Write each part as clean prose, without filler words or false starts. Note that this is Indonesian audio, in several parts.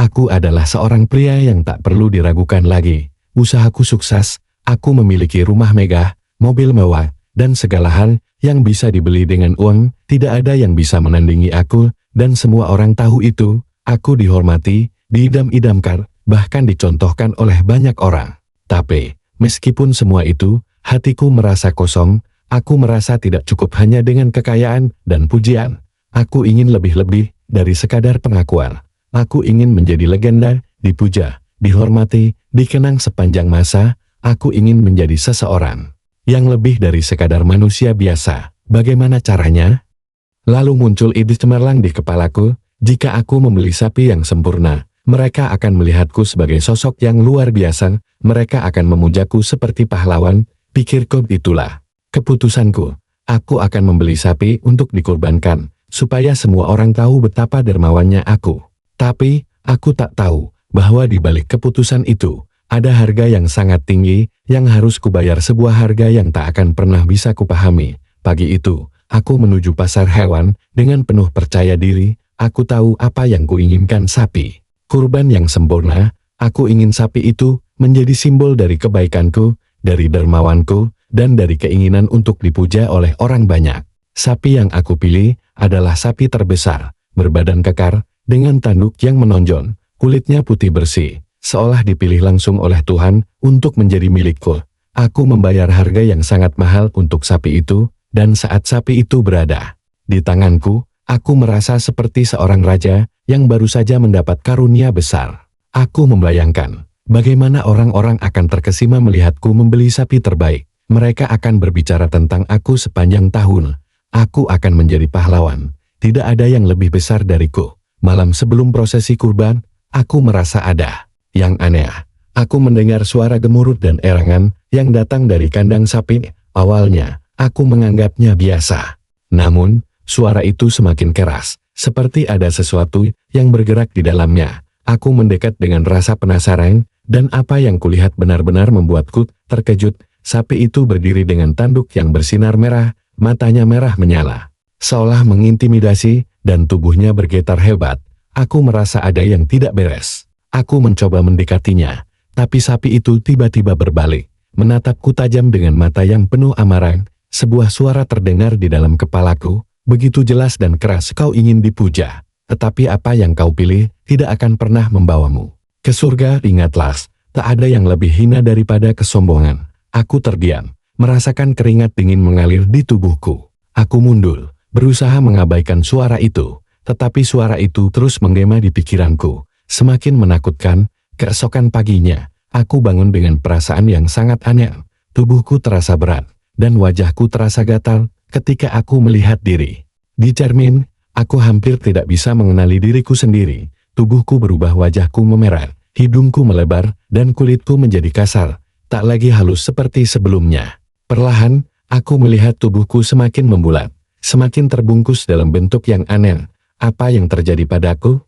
Aku adalah seorang pria yang tak perlu diragukan lagi. Usahaku sukses, aku memiliki rumah megah, mobil mewah, dan segala hal yang bisa dibeli dengan uang. Tidak ada yang bisa menandingi aku, dan semua orang tahu itu. Aku dihormati, diidam-idamkan, bahkan dicontohkan oleh banyak orang. Tapi, meskipun semua itu, hatiku merasa kosong. Aku merasa tidak cukup hanya dengan kekayaan dan pujian. Aku ingin lebih-lebih dari sekadar pengakuan. Aku ingin menjadi legenda, dipuja, dihormati, dikenang sepanjang masa. Aku ingin menjadi seseorang yang lebih dari sekadar manusia biasa. Bagaimana caranya? Lalu muncul ide cemerlang di kepalaku. Jika aku membeli sapi yang sempurna, mereka akan melihatku sebagai sosok yang luar biasa. Mereka akan memujaku seperti pahlawan. Pikirku, itulah keputusanku. Aku akan membeli sapi untuk dikurbankan, supaya semua orang tahu betapa dermawannya aku. Tapi, aku tak tahu bahwa di balik keputusan itu, ada harga yang sangat tinggi, yang harus kubayar, sebuah harga yang tak akan pernah bisa kupahami. Pagi itu, aku menuju pasar hewan, dengan penuh percaya diri. Aku tahu apa yang kuinginkan, sapi kurban yang sempurna. Aku ingin sapi itu menjadi simbol dari kebaikanku, dari dermawanku, dan dari keinginan untuk dipuja oleh orang banyak. Sapi yang aku pilih adalah sapi terbesar, berbadan kekar, dengan tanduk yang menonjol, kulitnya putih bersih, seolah dipilih langsung oleh Tuhan untuk menjadi milikku. Aku membayar harga yang sangat mahal untuk sapi itu, dan saat sapi itu berada di tanganku, aku merasa seperti seorang raja yang baru saja mendapat karunia besar. Aku membayangkan bagaimana orang-orang akan terkesima melihatku membeli sapi terbaik. Mereka akan berbicara tentang aku sepanjang tahun. Aku akan menjadi pahlawan. Tidak ada yang lebih besar dariku. Malam sebelum prosesi kurban, aku merasa ada yang aneh. Aku mendengar suara gemuruh dan erangan yang datang dari kandang sapi. Awalnya, aku menganggapnya biasa. Namun, suara itu semakin keras, seperti ada sesuatu yang bergerak di dalamnya. Aku mendekat dengan rasa penasaran, dan apa yang kulihat benar-benar membuatku terkejut. Sapi itu berdiri dengan tanduk yang bersinar merah, matanya merah menyala, seolah mengintimidasi, dan tubuhnya bergetar hebat. Aku merasa ada yang tidak beres. Aku mencoba mendekatinya, tapi sapi itu tiba-tiba berbalik, menatapku tajam dengan mata yang penuh amarah. Sebuah suara terdengar di dalam kepalaku, begitu jelas dan keras, kau ingin dipuja, tetapi apa yang kau pilih tidak akan pernah membawamu ke surga. Ingatlah, tak ada yang lebih hina daripada kesombongan. Aku terdiam, merasakan keringat dingin mengalir di tubuhku. Aku mundur, berusaha mengabaikan suara itu, tetapi suara itu terus menggema di pikiranku, semakin menakutkan. Keesokan paginya, aku bangun dengan perasaan yang sangat aneh. Tubuhku terasa berat, dan wajahku terasa gatal ketika aku melihat diri di cermin. Aku hampir tidak bisa mengenali diriku sendiri. Tubuhku berubah, wajahku memerah, hidungku melebar, dan kulitku menjadi kasar, tak lagi halus seperti sebelumnya. Perlahan, aku melihat tubuhku semakin membulat, semakin terbungkus dalam bentuk yang aneh. Apa yang terjadi padaku?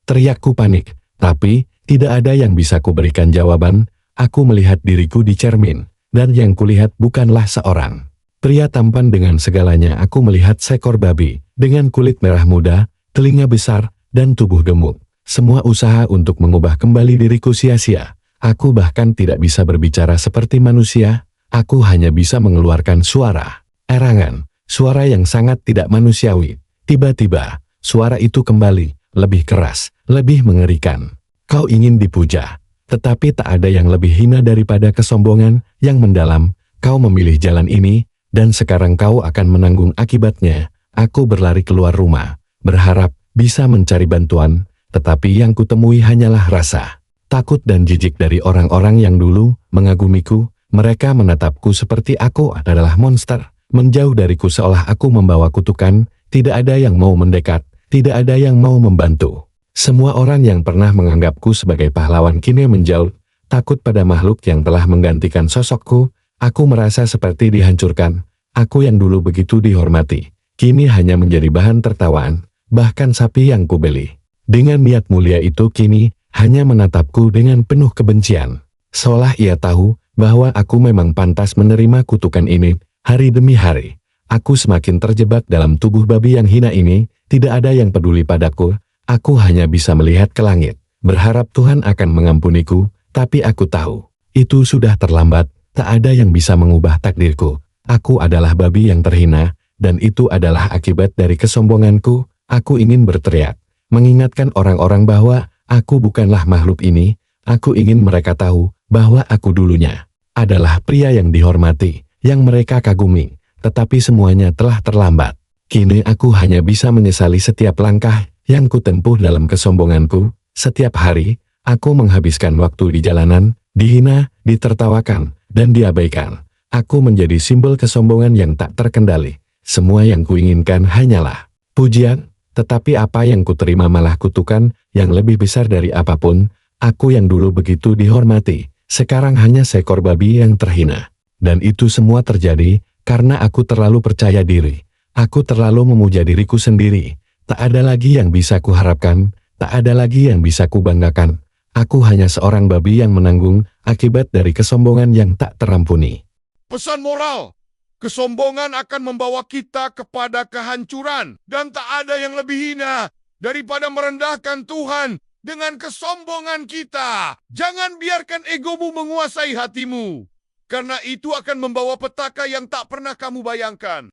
Teriakku panik, tapi tidak ada yang bisa kuberikan jawaban. Aku melihat diriku di cermin, dan yang kulihat bukanlah seorang pria tampan dengan segalanya. Aku melihat seekor babi, dengan kulit merah muda, telinga besar, dan tubuh gemuk. Semua usaha untuk mengubah kembali diriku sia-sia. Aku bahkan tidak bisa berbicara seperti manusia. Aku hanya bisa mengeluarkan suara erangan, suara yang sangat tidak manusiawi. Tiba-tiba, suara itu kembali, lebih keras, lebih mengerikan. Kau ingin dipuja, tetapi tak ada yang lebih hina daripada kesombongan yang mendalam. Kau memilih jalan ini, dan sekarang kau akan menanggung akibatnya. Aku berlari keluar rumah, berharap bisa mencari bantuan, tetapi yang kutemui hanyalah rasa takut dan jijik dari orang-orang yang dulu mengagumiku. Mereka menatapku seperti aku adalah monster, menjauh dariku seolah aku membawa kutukan. Tidak ada yang mau mendekat, tidak ada yang mau membantu. Semua orang yang pernah menganggapku sebagai pahlawan kini menjauh, takut pada makhluk yang telah menggantikan sosokku. Aku merasa seperti dihancurkan. Aku yang dulu begitu dihormati, kini hanya menjadi bahan tertawaan. Bahkan sapi yang kubeli dengan niat mulia itu kini hanya menatapku dengan penuh kebencian, seolah ia tahu bahwa aku memang pantas menerima kutukan ini. Hari demi hari, aku semakin terjebak dalam tubuh babi yang hina ini. Tidak ada yang peduli padaku. Aku hanya bisa melihat ke langit, berharap Tuhan akan mengampuniku, tapi aku tahu, itu sudah terlambat, tak ada yang bisa mengubah takdirku. Aku adalah babi yang terhina, dan itu adalah akibat dari kesombonganku. Aku ingin berteriak, mengingatkan orang-orang bahwa aku bukanlah makhluk ini. Aku ingin mereka tahu bahwa aku dulunya adalah pria yang dihormati, yang mereka kagumi, tetapi semuanya telah terlambat. Kini aku hanya bisa menyesali setiap langkah yang kutempuh dalam kesombonganku. Setiap hari, aku menghabiskan waktu di jalanan, dihina, ditertawakan, dan diabaikan. Aku menjadi simbol kesombongan yang tak terkendali. Semua yang kuinginkan hanyalah pujian, tetapi apa yang kuterima malah kutukan yang lebih besar dari apapun. Aku yang dulu begitu dihormati, sekarang hanya seekor babi yang terhina. Dan itu semua terjadi karena aku terlalu percaya diri. Aku terlalu memuja diriku sendiri. Tak ada lagi yang bisa kuharapkan, tak ada lagi yang bisa kubanggakan. Aku hanya seorang babi yang menanggung akibat dari kesombongan yang tak terampuni. Pesan moral, kesombongan akan membawa kita kepada kehancuran dan tak ada yang lebih hina daripada merendahkan Tuhan dengan kesombongan kita. Jangan biarkan egomu menguasai hatimu, karena itu akan membawa petaka yang tak pernah kamu bayangkan.